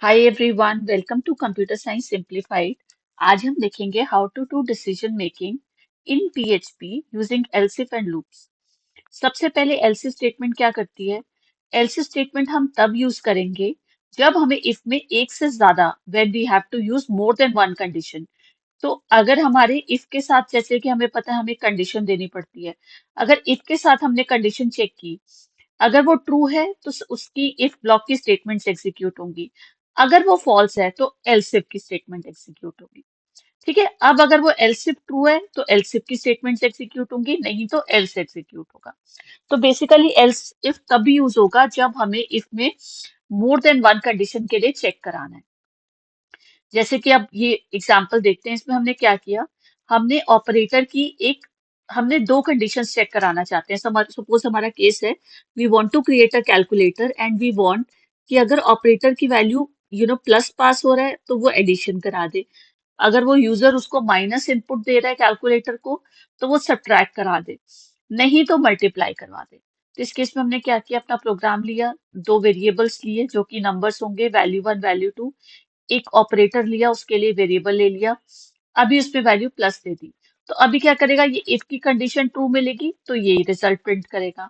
Hi everyone, welcome to computer science simplified. आज हम देखेंगे how to do decision making in PHP using elseif and loops. सबसे पहले elsif statement क्या करती है? एलसिफ स्टेटमेंट हम तब यूज करेंगे जब हमें इफ में एक से ज्यादा when we have to use more than one condition. तो अगर हमारे इफ के साथ, जैसे कि हमें पता है हमें कंडीशन देनी पड़ती है, अगर इफ के साथ हमने कंडीशन चेक की, अगर वो ट्रू है तो उसकी इफ ब्लॉक की स्टेटमेंट्स एग्जीक्यूट होंगी। अगर वो फॉल्स है तो एल्सिफ की स्टेटमेंट एग्जीक्यूट होगी। ठीक है, अब अगर वो एल्सिफ ट्रू है तो एल्सिफ की स्टेटमेंट्स एग्जीक्यूट होंगी, नहीं तो एल्स एग्जीक्यूट होगा। तो बेसिकली एल्स इफ तभी यूज होगा जब हमें इफ में मोर देन वन कंडीशन के लिए चेक कराना है। जैसे कि अब ये एग्जाम्पल देखते हैं, इसमें हमने क्या किया। हमने ऑपरेटर की एक हमने दो कंडीशंस चेक कराना चाहते हैं। सपोज हमारा केस है, we want to create a calculator and we want कि अगर ऑपरेटर की वैल्यू प्लस पास हो रहा है तो वो एडिशन करा दे, अगर वो यूजर उसको माइनस इनपुट दे रहा है कैलकुलेटर को तो वो सब्ट्रैक्ट करा दे, नहीं तो मल्टीप्लाई करवा दे। तो इस केस में हमने क्या किया, अपना प्रोग्राम लिया, दो वेरिएबल्स लिए जो कि नंबर्स होंगे, वैल्यू वन वैल्यू टू। एक ऑपरेटर लिया, उसके लिए वेरिएबल ले लिया, अभी उसमें वैल्यू प्लस दे दी। तो अभी क्या करेगा, ये इफ की कंडीशन ट्रू मिलेगी तो ये रिजल्ट प्रिंट करेगा।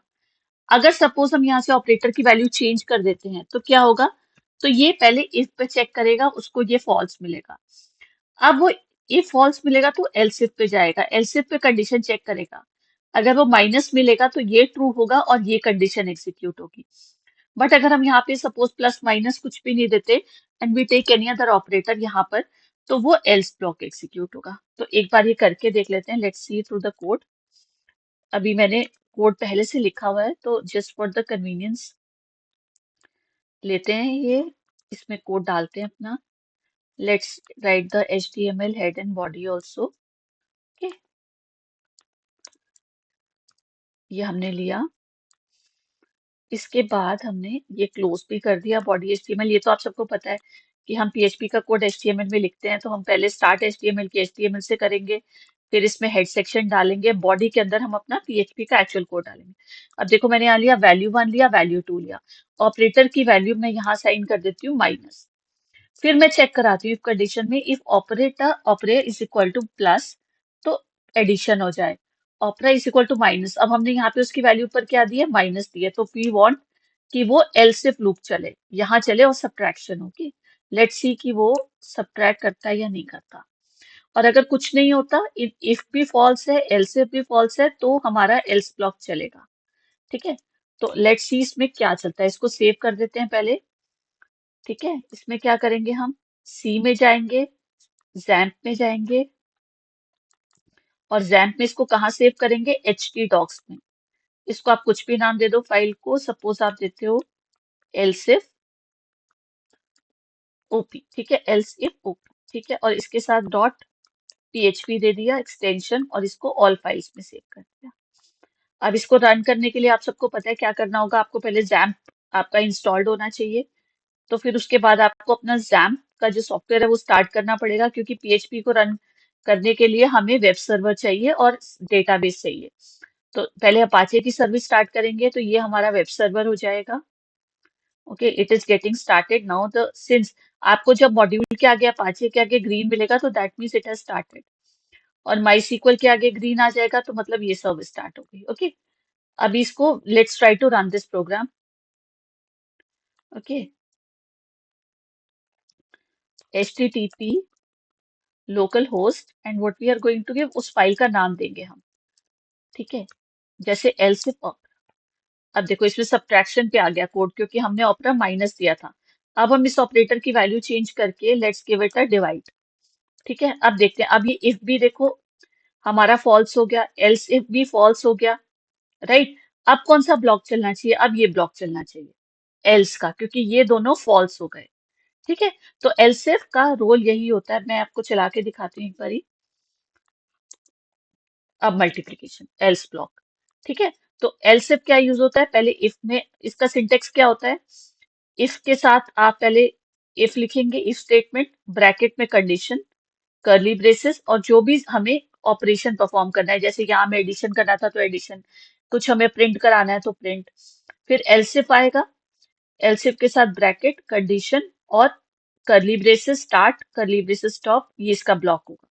अगर सपोज हम यहाँ से ऑपरेटर की वैल्यू चेंज कर देते हैं तो क्या होगा, तो ये पहले इफ पे चेक करेगा, उसको ये फॉल्स मिलेगा। अब वो इफ फॉल्स मिलेगा तो एल्स इफ पे जाएगा, एल्स इफ पे कंडीशन चेक करेगा, अगर वो माइनस मिलेगा तो ये ट्रू होगा और ये कंडीशन एग्जीक्यूट होगी। बट अगर हम यहाँ पे सपोज प्लस माइनस कुछ भी नहीं देते and we take any other operator यहाँ पर, तो वो एल्स ब्लॉक एग्जीक्यूट होगा। तो एक बार ये करके देख लेते हैं, let's see through the code. अभी मैंने कोड पहले से लिखा हुआ है तो जस्ट फॉर द कन्वीनियंस लेते हैं ये, इसमें कोड डालते हैं अपना। Let's write the HTML head and body also. Okay, ये हमने लिया। इसके बाद हमने ये क्लोज भी कर दिया बॉडी HTML। ये तो आप सबको पता है कि हम PHP का कोड HTML में लिखते हैं, तो हम पहले स्टार्ट HTML की HTML से करेंगे, फिर इसमें हेड सेक्शन डालेंगे, बॉडी के अंदर हम अपना PHP का एक्चुअल कोड डालेंगे। अब देखो, मैंने यहाँ लिया वैल्यू वन, लिया वैल्यू टू, लिया ऑपरेटर की वैल्यू मैं यहाँ साइन कर देती हूँ माइनस। फिर मैं चेक कराती हूँ इफ कंडीशन में, if operator is equal to plus तो एडिशन हो जाए, operator is equal to minus. अब हमने यहाँ पे उसकी वैल्यू पर क्या दिया, माइनस दिया, तो वी वांट कि वो एल्सिफ लूप चले, यहाँ चले और सब्ट्रैक्शन होगी। लेट्स सी कि वो सब्ट्रैक्ट करता है या नहीं करता। और अगर कुछ नहीं होता, इफ भी फॉल्स है एल्सिफ भी फॉल्स है, तो हमारा एल्स ब्लॉक चलेगा। ठीक है, तो लेट्स सी इसमें क्या चलता है, इसको सेव कर देते हैं पहले। ठीक है, इसमें क्या करेंगे, हम सी में जाएंगे, जैम्प में जाएंगे, और जैम्प में इसको कहाँ सेव करेंगे, htdocs में। इसको आप कुछ भी नाम दे दो फाइल को, सपोज आप देते हो एल्सिफ ओपी। ठीक है, एल्सिफ ओपी। ठीक है, और इसके साथ डॉट PHP दे दिया एक्सटेंशन, और इसको ऑल फाइल्स में सेव कर दिया। अब इसको रन करने के लिए आप सबको पता है क्या करना होगा, आपको पहले जैम्प आपका इंस्टॉल्ड होना चाहिए। तो फिर उसके बाद आपको अपना जैम्प का जो सॉफ्टवेयर है वो स्टार्ट करना पड़ेगा, क्योंकि PHP को रन करने के लिए हमें वेब सर्वर चाहिए और डेटाबेस चाहिए। तो पहले अपाचे की सर्विस स्टार्ट करेंगे, तो ये हमारा वेब सर्वर हो जाएगा। Okay, it is getting started now. The sins आपको जब मॉड्यूल के आगे अपाचे के आगे ग्रीन मिलेगा तो that means it has started, और माई सीक्वल के आगे ग्रीन आ जाएगा तो मतलब ये सर्विस स्टार्ट हो गई। ओके, अभी इसको let's try to run this program. Okay, HTTP local host and what we are going to give, उस फाइल का नाम देंगे हम। ठीक है, जैसे एल्सिफ ऑपरा। अब देखो इसमें सब्ट्रैक्शन पे आ गया कोड, क्योंकि हमने ऑपरा माइनस दिया था। अब हम इस ऑपरेटर की वैल्यू चेंज करके let's give it a divide. ठीक है, अब देखते हैं, अब ये इफ भी देखो हमारा फॉल्स हो गया, एल्स इफ भी फॉल्स हो गया। राइट, अब कौन सा ब्लॉक चलना चाहिए, अब ये ब्लॉक चलना चाहिए एल्स का, क्योंकि ये दोनों फॉल्स हो गए। ठीक है, तो एल्सिफ का रोल यही होता है, मैं आपको चला के दिखाती हूँ एक बारी। अब मल्टीप्लीकेशन एल्स ब्लॉक। ठीक है, तो एल्स इफ क्या यूज होता है, पहले इफ में इसका सिंटेक्स क्या होता है, इफ के साथ आप पहले इफ लिखेंगे, इफ स्टेटमेंट, ब्रैकेट में कंडीशन, कर्ली ब्रेसेस, और जो भी हमें ऑपरेशन परफॉर्म करना है, जैसे यहाँ हमें एडिशन करना था तो एडिशन, कुछ हमें प्रिंट कराना है तो प्रिंट। फिर एल्सिफ आएगा, एल्सिफ के साथ ब्रैकेट, कंडीशन और curly braces start, curly braces stop, ये इसका ब्लॉक होगा।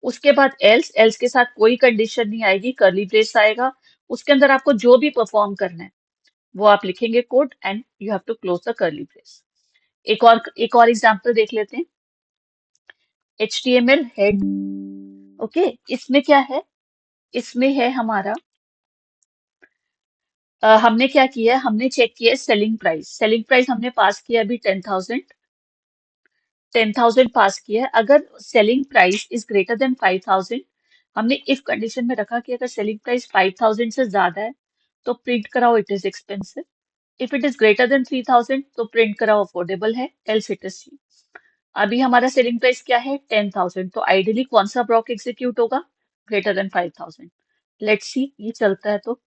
उसके बाद एल्स, एल्स के साथ कोई कंडीशन नहीं आएगी, कर्ली ब्रेस आएगा। उसके अंदर आपको जो भी परफॉर्म करना है वो आप लिखेंगे code and you have to close the curly brace. एक और एग्जांपल देख लेते हैं। HTML हेड, ओके, इसमें क्या है, इसमें है हमारा हमने क्या किया है, हमने चेक किया है सेलिंग प्राइस। सेलिंग प्राइस हमने पास किया अभी 10,000, 10,000 पास किया है। अगर selling price is greater than 5,000, हमने इफ कंडीशन में रखा कि अगर सेलिंग प्राइस 5,000 से ज्यादा है तो प्रिंट कराओ it is expensive. If it is greater than 3,000 तो प्रिंट कराओ अफोर्डेबल है, एल्स इट इज चीप। अभी हमारा सेलिंग प्राइस क्या है, 10,000, तो आइडियली कौन सा ब्लॉक एग्जीक्यूट होगा, ग्रेटर देन 5,000। लेट्स सी ये चलता है तो।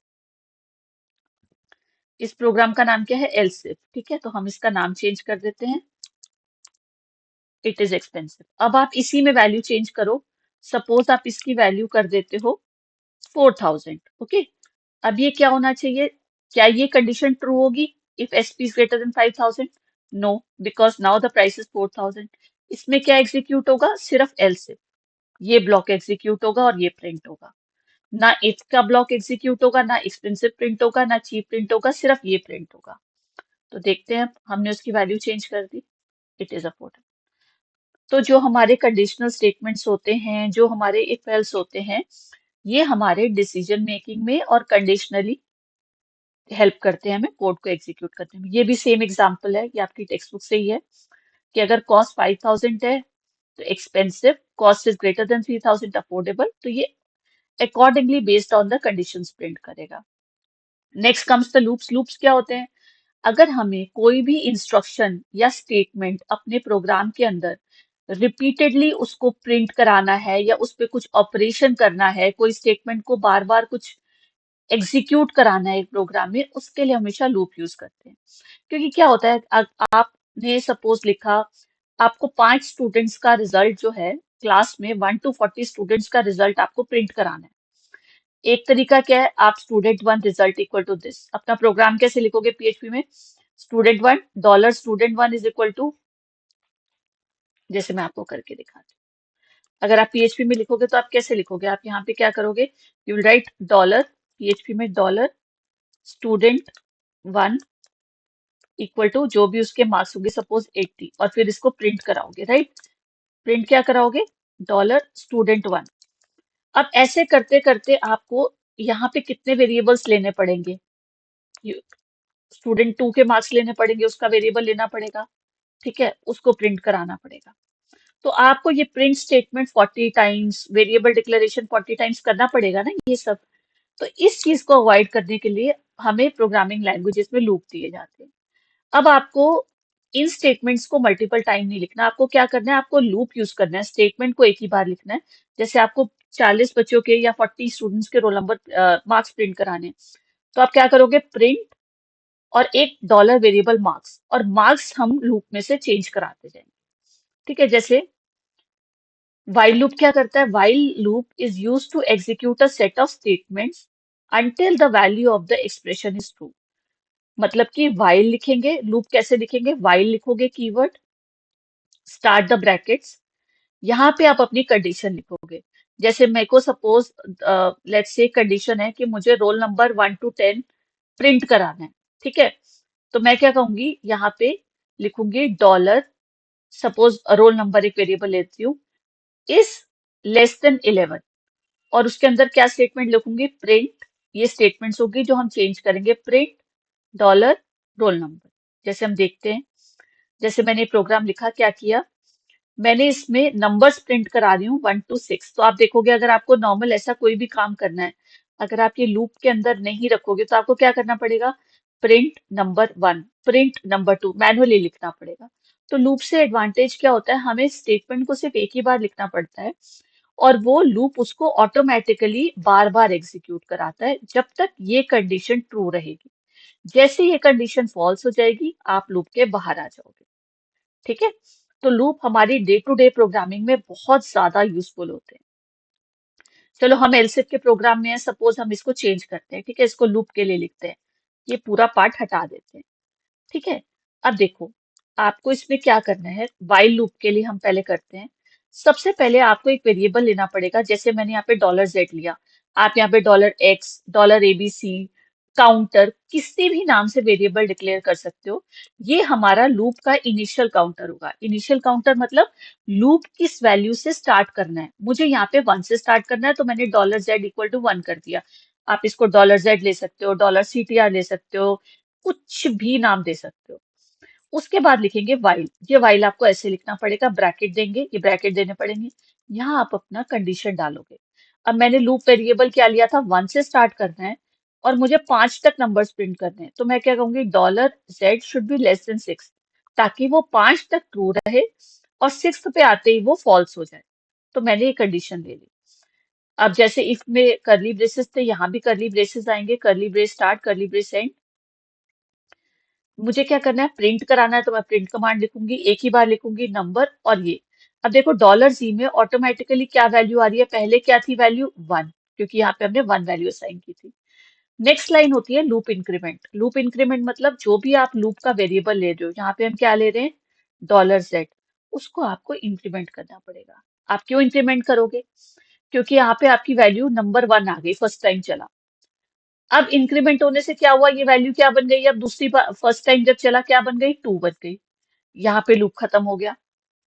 इस प्रोग्राम का नाम क्या है, एल्स इफ, ठीक है, तो हम इसका नाम चेंज कर देते हैं, इट इज एक्सपेंसिव। अब आप इसी में वैल्यू चेंज करो। सपोज आप इसकी वैल्यू कर देते हो 4,000, ओके। अब ये क्या होना चाहिए, क्या ये कंडीशन ट्रू होगी if SP is greater than 5,000? No, because now the price is 4,000। इसमें क्या एग्जीक्यूट होगा, सिर्फ एल्स इफ, ये ब्लॉक एग्जीक्यूट होगा और ये प्रिंट होगा। ना इफ का ब्लॉक एग्जीक्यूट होगा, ना एक्सपेंसिव प्रिंट होगा, ना चीप प्रिंट होगा, सिर्फ ये प्रिंट होगा। तो देखते हैं, हमने उसकी वैल्यू चेंज कर दी, इट इज अफोर्डेबल। तो जो हमारे कंडीशनल स्टेटमेंट्स होते हैं, जो हमारे इफ एल्स होते हैं, ये हमारे डिसीजन मेकिंग में और कंडीशनली हेल्प करते हैं हमें कोड को एग्जीक्यूट करने में। ये भी सेम एग्जांपल है, ये आपकी टेक्स्ट बुक से ही है कि अगर कॉस्ट 5,000 है तो expensive, cost is greater than 3,000 affordable, तो ये accordingly based on the conditions print करेगा। Next comes the loops. Loops क्या होते हैं, अगर हमें कोई भी इंस्ट्रक्शन या स्टेटमेंट अपने प्रोग्राम के अंदर रिपीटेडली उसको प्रिंट कराना है या उस पर कुछ ऑपरेशन करना है, कोई स्टेटमेंट को बार बार कुछ एग्जीक्यूट कराना है एक प्रोग्राम में, उसके लिए हमेशा लूप यूज करते हैं। क्योंकि क्या होता है, आपने सपोज लिखा, आपको 5 स्टूडेंट्स का रिजल्ट जो है क्लास में 1 to 40 स्टूडेंट्स का रिजल्ट आपको प्रिंट कराना है। एक तरीका क्या है, आप student one result equal to this, अपना प्रोग्राम कैसे लिखोगे पीएचपी में, student one dollar student one is equal to, जैसे मैं आपको करके दिखाती हूँ। अगर आप पीएचपी में लिखोगे तो आप कैसे लिखोगे, आप यहाँ पे क्या करोगे, you will write dollar, PHP में dollar student one equal to जो भी उसके मार्क्स होंगे, सपोज 80, और फिर इसको प्रिंट कराओगे, राइट। प्रिंट क्या कराओगे, डॉलर स्टूडेंट वन। अब ऐसे करते करते आपको यहाँ पे कितने वेरिएबल्स लेने पड़ेंगे, स्टूडेंट टू के मार्क्स लेने पड़ेंगे, उसका वेरिएबल लेना पड़ेगा, ठीक है, उसको प्रिंट कराना पड़ेगा। तो आपको ये print statement 40 times, variable declaration 40 times करना पड़ेगा ना ये सब। तो इस चीज को अवॉइड करने के लिए हमें प्रोग्रामिंग लैंग्वेजेस में लूप दिए जाते हैं। अब आपको इन स्टेटमेंट्स को मल्टीपल टाइम नहीं लिखना, आपको क्या करना है, आपको लूप यूज करना है, स्टेटमेंट को एक ही बार लिखना है। जैसे आपको 40 बच्चों के या 40 स्टूडेंट्स के रोल नंबर मार्क्स प्रिंट कराने हैं, तो आप क्या करोगे, प्रिंट और एक डॉलर वेरिएबल मार्क्स, और मार्क्स हम लूप में से चेंज कराते जाएंगे, ठीक है। जैसे while लूप क्या करता है, while loop is used to execute a set of statements until the value of the expression is true। मतलब कि while लिखेंगे, लूप कैसे लिखेंगे, while लिखोगे कीवर्ड, स्टार्ट द ब्रैकेट्स, यहाँ पे आप अपनी कंडीशन लिखोगे। जैसे मेरे को सपोज लेट्स से कंडीशन है कि मुझे रोल नंबर 1 to 10 प्रिंट कराना है, ठीक है। तो मैं क्या कहूंगी, यहाँ पे लिखूंगी डॉलर, सपोज रोल नंबर एक वेरिएबल लेती हूँ, इज लेस देन 11, और उसके अंदर क्या स्टेटमेंट लिखूंगी, प्रिंट, ये स्टेटमेंट्स होगी जो हम चेंज करेंगे, प्रिंट डॉलर रोल नंबर। जैसे हम देखते हैं, जैसे मैंने प्रोग्राम लिखा, क्या किया, मैंने इसमें नंबर्स प्रिंट करा रही हूँ 1 to 6। तो आप देखोगे, अगर आपको नॉर्मल ऐसा कोई भी काम करना है, अगर आप ये लूप के अंदर नहीं रखोगे तो आपको क्या करना पड़ेगा, print number one, print number two, manually लिखना पड़ेगा। तो लूप से एडवांटेज क्या होता है, हमें स्टेटमेंट को सिर्फ एक ही बार लिखना पड़ता है, और वो लूप उसको ऑटोमेटिकली बार बार एग्जीक्यूट कराता है जब तक ये कंडीशन ट्रू रहेगी। जैसे ये कंडीशन फॉल्स हो जाएगी, आप लूप के बाहर आ जाओगे, ठीक है। तो लूप हमारी डे टू डे प्रोग्रामिंग में बहुत ज्यादा यूजफुल होते हैं। चलो हम एलसिफ के प्रोग्राम में है, सपोज हम इसको चेंज करते हैं, ठीक है, इसको लूप के लिए लिखते हैं, ये पूरा पार्ट हटा देते हैं, ठीक है। अब देखो, आपको इसमें क्या करना है, वाइल लूप के लिए हम पहले करते हैं। सबसे पहले आपको एक वेरिएबल लेना पड़ेगा, जैसे मैंने यहाँ पे $z लिया। आप यहाँ पे $x, $abc, काउंटर, किसी भी नाम से वेरिएबल डिक्लेयर कर सकते हो। ये हमारा लूप का इनिशियल काउंटर होगा। इनिशियल काउंटर मतलब लूप किस वैल्यू से स्टार्ट करना है। मुझे यहाँ पे 1 से स्टार्ट करना है, तो मैंने $z इक्वल टू 1 कर दिया। आप इसको $z ले सकते हो, $ctr ले सकते हो, कुछ भी नाम दे सकते हो। उसके बाद लिखेंगे वाइल। ये वाइल आपको ऐसे लिखना पड़ेगा, ब्रैकेट देंगे, ये ब्रैकेट देने पड़ेंगे। यहाँ आप अपना कंडीशन डालोगे। अब मैंने लूप वेरिएबल क्या लिया था, 1 से स्टार्ट करना है और मुझे 5 तक नंबर्स प्रिंट करने हैं। तो मैं क्या कहूंगी, $z should be less than 6, ताकि वो 5 तक ट्रू रहे और 6 पे आते ही वो फॉल्स हो जाए। तो मैंने ये कंडीशन ले ली। अब जैसे इफ में करली ब्रेसेस थे, यहाँ भी करली ब्रेसेस आएंगे, करली ब्रेस स्टार्ट, करली ब्रेस एंड। मुझे क्या करना है, प्रिंट कराना है, तो मैं प्रिंट कमांड लिखूंगी, एक ही बार लिखूंगी नंबर और ये। अब देखो $z में ऑटोमेटिकली क्या वैल्यू आ रही है, पहले क्या थी वैल्यू 1, क्योंकि यहाँ पे हमने 1 वैल्यू असाइन की थी। नेक्स्ट लाइन होती है लूप इंक्रीमेंट। लूप इंक्रीमेंट मतलब जो भी आप लूप का वेरिएबल ले रहे हो, यहाँ पे हम क्या ले रहे हैं, $z, उसको आपको इंक्रीमेंट करना पड़ेगा। आप क्यों इंक्रीमेंट करोगे, क्योंकि यहाँ पे आपकी वैल्यू नंबर 1 आ गई, फर्स्ट टाइम चला। अब इंक्रीमेंट होने से क्या हुआ, ये वैल्यू क्या बन गई, अब दूसरी बार फर्स्ट टाइम जब चला क्या बन गई, 2 बन गई। यहाँ पे लूप खत्म हो गया।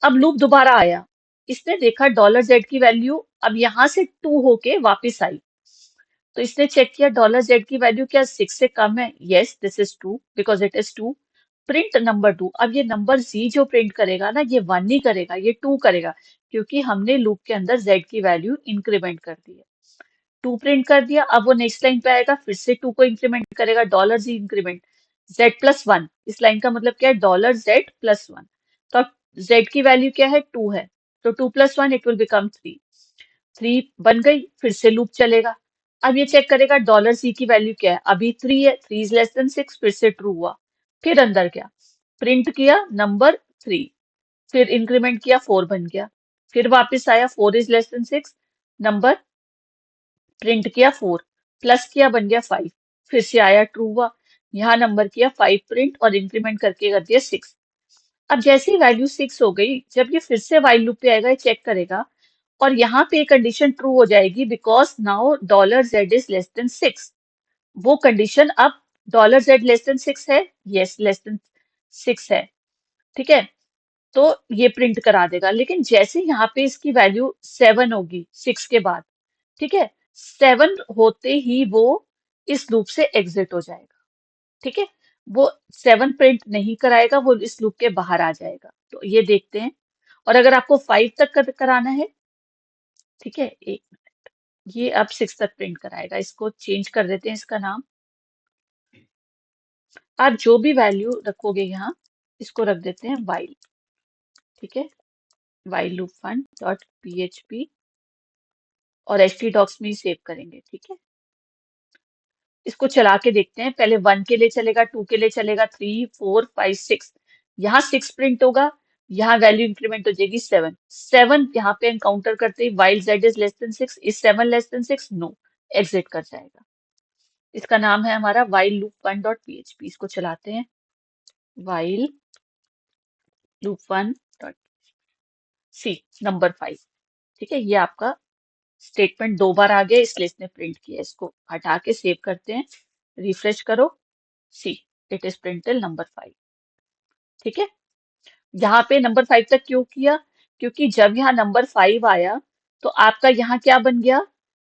अब लूप दोबारा आया, इसने देखा $z की वैल्यू अब यहाँ से 2 होके वापस आई। तो इसने चेक किया $z की वैल्यू क्या 6 से कम है, yes this is true because it is 2। Print number 2। अब ये नंबर z जो प्रिंट करेगा ना, ये 1 नहीं करेगा, ये 2 करेगा, क्योंकि हमने लूप के अंदर z की वैल्यू इंक्रीमेंट कर दी है। 2 प्रिंट कर दिया। अब वो नेक्स्ट लाइन पे आएगा, फिर से 2 को इंक्रीमेंट करेगा, $z इंक्रीमेंट, z+1। इस लाइन का मतलब क्या है, $z+1। तो अब z की वैल्यू क्या है, 2 है, तो 2+1 इट विल बिकम 3। 3 बन गई, फिर से लूप चलेगा। अब ये चेक करेगा $z की वैल्यू क्या है, अभी 3 है, 3 इज लेस देन 6, फिर से ट्रू हुआ। फिर अंदर क्या, प्रिंट किया नंबर 3, फिर इंक्रीमेंट किया, 4 बन गया। फिर वापस आया, 4 is less than 6, number print किया 4, प्लस किया बन गया 5, फिर से आया ट्रू हुआ। यहाँ नंबर किया 5 प्रिंट और इंक्रीमेंट करके कर दिया 6। अब जैसे ही वैल्यू 6 हो गई, जब ये फिर से वाइल लूप पे आएगा, ये चेक करेगा और यहाँ पे कंडीशन ट्रू हो जाएगी, because now $z is less than 6। वो कंडीशन अब $z लेस देन 6 है, यस लेस देन 6 है, ठीक है। तो ये प्रिंट करा देगा। लेकिन जैसे यहाँ पे इसकी वैल्यू 7 होगी 6 के बाद, ठीक है, 7 होते ही वो इस लूप से एग्जिट हो जाएगा, ठीक है। वो 7 प्रिंट नहीं कराएगा, वो इस लूप के बाहर आ जाएगा। तो ये देखते हैं। और अगर आपको 5 तक कराना है, ठीक है, एक मिनट, ये अब 6 तक प्रिंट कराएगा। इसको चेंज कर देते हैं, इसका नाम। आप जो भी वैल्यू रखोगे यहाँ, इसको रख देते हैं वाइल, ठीक है, while loop fun dot php, और htdocs में ही सेव करेंगे, ठीक है। इसको चला के देखते हैं। पहले 1 के लिए चलेगा, 2 के लिए चलेगा, 3, 4, 5, 6। यहाँ 6 प्रिंट होगा, यहाँ वैल्यू इंक्रीमेंट हो जाएगी 7। 7 यहाँ पे एनकाउंटर करते ही while z is less than 6, is 7 less than 6, no, exit कर जाएगा। इसका नाम है हमारा while loop one dot php। इसको चलाते हैं, while loop one dot c number 5, ठीक है। ये आपका स्टेटमेंट 2 बार आ गया, इसलिए इसने प्रिंट किया। इसको हटा के सेव करते हैं, रिफ्रेश करो, see it is printed number 5, ठीक है। यहाँ पे नंबर 5 तक क्यों किया, क्योंकि जब यहाँ नंबर 5 आया तो आपका यहाँ क्या बन गया,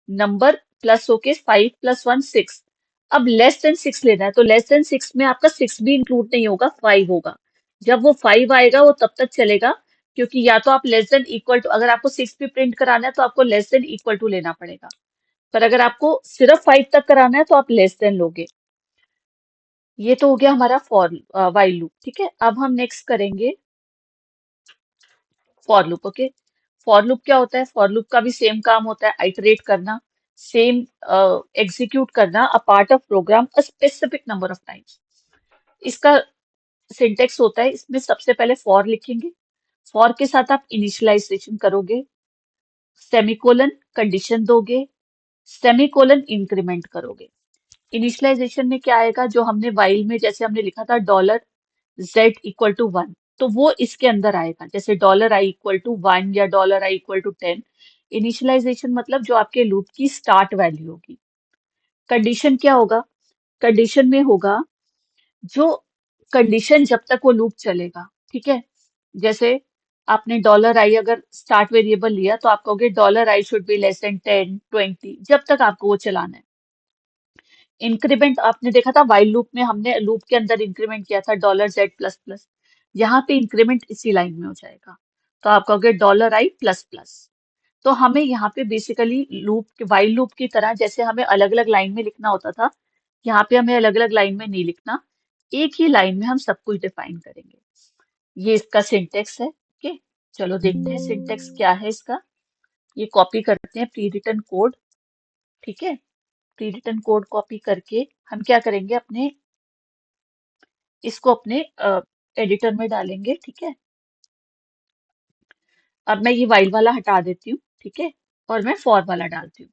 नंबर प्लस होके 5 + 1 6। अब लेस देन 6 लेना है, तो लेस देन 6 में आपका 6 भी इंक्लूड नहीं होगा, 5 होगा। जब वो 5 आएगा वो तब तक चलेगा, क्योंकि या तो आप लेस देन इक्वल टू, अगर आपको 6 भी प्रिंट कराना है तो आपको लेस देन इक्वल टू लेना पड़ेगा, पर अगर आपको सिर्फ 5 तक कराना है तो आप लेस देन लोगे। ये तो हो गया हमारा फॉर वाइल लूप, ठीक है। अब हम नेक्स्ट करेंगे for loop, okay. For loop क्या होता है, फॉर लूप का भी सेम काम होता है, आइटरेट करना, सेम एग्जीक्यूट करना a part of program a specific number of times. इसका सिंटेक्स होता है, इसमें सबसे पहले फॉर लिखेंगे, फॉर के साथ आप इनिशियलाइजेशन करोगे, सेमीकोलन कंडीशन दोगे, सेमीकोलन इंक्रीमेंट करोगे। इनिशियलाइजेशन में क्या आएगा, जो हमने वाइल में जैसे हमने लिखा था $z = 1, तो वो इसके अंदर आएगा, जैसे $i = 1 या $i = 10। इनिशियलाइजेशन मतलब जो आपके लूप की स्टार्ट वैल्यू होगी। कंडीशन क्या होगा? कंडीशन में होगा जो कंडीशन जब तक वो लूप चलेगा, ठीक है। जैसे आपने $i अगर स्टार्ट वेरिएबल लिया तो आप कहोगे $i should be <10, 20, जब तक आपको वो चलाना है। इंक्रीमेंट आपने देखा था वाइल लूप में, हमने लूप के अंदर इंक्रीमेंट किया था $z++। यहाँ पे इंक्रीमेंट इसी लाइन में हो जाएगा, तो आप कहोगे $i++। तो हमें यहाँ पे बेसिकली लूप, वाइल लूप की तरह जैसे हमें अलग अलग लाइन में लिखना होता था, यहाँ पे हमें अलग अलग लाइन में नहीं लिखना, एक ही लाइन में हम सब कुछ डिफाइन करेंगे। ये इसका सिंटेक्स है। ओके, चलो देखते हैं सिंटेक्स क्या है इसका। ये कॉपी करते हैं प्री रिटन कोड, ठीक है। प्री रिटन कोड कॉपी करके हम क्या करेंगे, अपने इसको अपने एडिटर में डालेंगे, ठीक है। अब मैं ये वाइल वाला हटा देती हूँ, ठीक है, और मैं फॉर वाला डालती हूँ।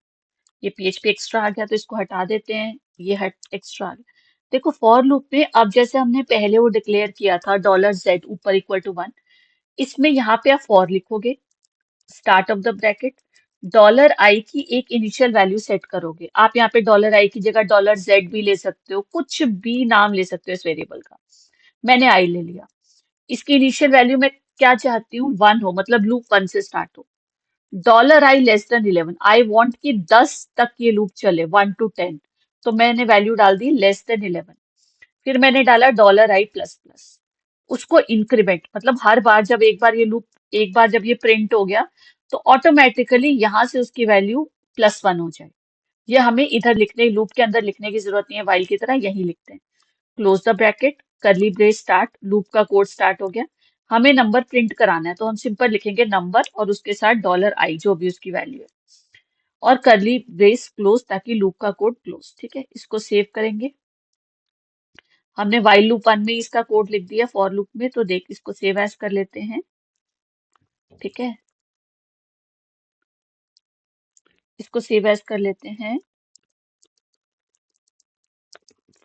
ये PHP एक्स्ट्रा आ गया तो इसको हटा देते हैं, ये हट एक्स्ट्रा आ गया। देखो फॉर लूप में अब जैसे हमने पहले वो डिक्लेयर किया था $z ऊपर =1, इसमें यहाँ पे आप फॉर लिखोगे, start of the bracket, $i की एक इनिशियल वैल्यू सेट करोगे। आप यहाँ पे $i की जगह $z भी ले सकते हो, कुछ भी नाम ले सकते हो इस वेरिएबल का। मैंने आई ले लिया। इसकी इनिशियल वैल्यू मैं क्या चाहती हूँ, 1 हो, मतलब लूप 1 से स्टार्ट हो। $i <11, आई वॉन्ट कि 10 तक ये लूप चले, 1 to 10। तो मैंने वैल्यू डाल दी <11। फिर मैंने डाला $i++। उसको इंक्रीमेंट मतलब हर बार जब एक बार जब ये प्रिंट हो गया तो ऑटोमेटिकली यहां से उसकी वैल्यू +1 हो जाए। ये हमें इधर लिखने, लूप के अंदर लिखने की जरूरत नहीं है, वाइल की तरह यही लिखते हैं। Close the bracket, curly brace start, loop का कोड स्टार्ट हो गया। हमें नंबर प्रिंट कराना है तो हम सिंपल लिखेंगे नंबर और उसके साथ $i जो भी उसकी वैल्यू है, और कर्ली ब्रेस क्लोज ताकि लूप का कोड क्लोज, ठीक है। इसको सेव करेंगे। हमने वाइल लूप 1 में इसका कोड लिख दिया फॉर लूप में, तो देख इसको सेव एज कर लेते हैं, ठीक है। इसको सेव एज कर लेते हैं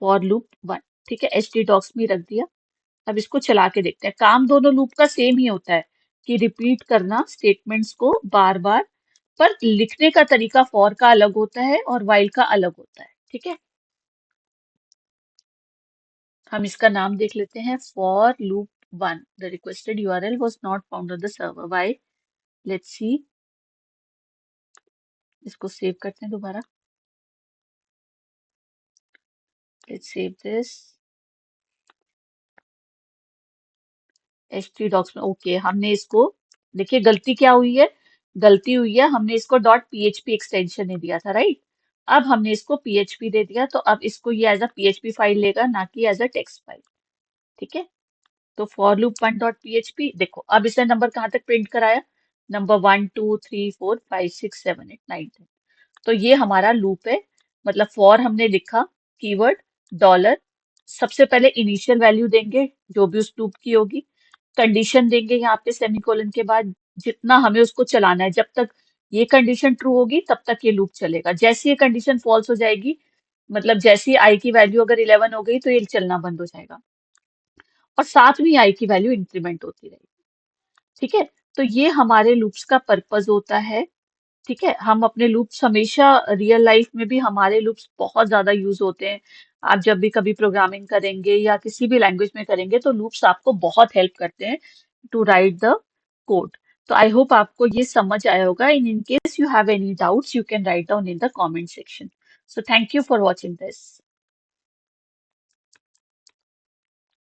फॉर लूप 1, ठीक है। htdocs में रख दिया। अब इसको चला के देखते हैं। काम दोनों लूप का सेम ही होता है कि रिपीट करना स्टेटमेंट्स को बार बार, पर लिखने का तरीका फॉर का अलग होता है और वाइल का अलग होता है, ठीक है। हम इसका नाम देख लेते हैं, for loop 1, the requested URL was not found on the server, why? Let's see। इसको सेव करते हैं दोबारा, let's save this। htdocs में ओके, हमने इसको, देखिए गलती क्या हुई है, गलती हुई है, हमने इसको .php एक्सटेंशन नहीं दिया था, राइट। अब हमने इसको PHP दे दिया, तो अब इसको ये एज अ PHP फाइल लेगा, ना कि एज अ टेक्स्ट फाइल, ठीक है। तो फॉर लूप 1.php, देखो अब इसने नंबर कहाँ तक प्रिंट कराया, नंबर 1 2 3 4 5 6 7 8 9 10। तो ये हमारा लूप है। मतलब फॉर हमने लिखा, कीवर्ड डॉलर, सबसे पहले इनिशियल वैल्यू देंगे जो भी उस लूप की होगी, कंडीशन देंगे यहाँ पे सेमीकोलन के बाद, जितना हमें उसको चलाना है, जब तक ये कंडीशन ट्रू होगी तब तक ये लूप चलेगा। जैसे ये कंडीशन फॉल्स हो जाएगी, मतलब जैसी आई की वैल्यू अगर 11 हो गई तो ये चलना बंद हो जाएगा, और साथ में आई की वैल्यू इंक्रीमेंट होती रहेगी, ठीक है। तो ये हमारे लूप्स का पर्पस होता है, ठीक है। हम अपने लूप्स हमेशा, रियल लाइफ में भी हमारे लूप्स बहुत ज्यादा यूज होते हैं। आप जब भी कभी प्रोग्रामिंग करेंगे या किसी भी लैंग्वेज में करेंगे तो लूप्स आपको बहुत हेल्प करते हैं टू राइट द कोड। तो आई होप आपको ये समझ आया होगा। In case you have any doubts you can write down in the comment section. So thank you for watching this.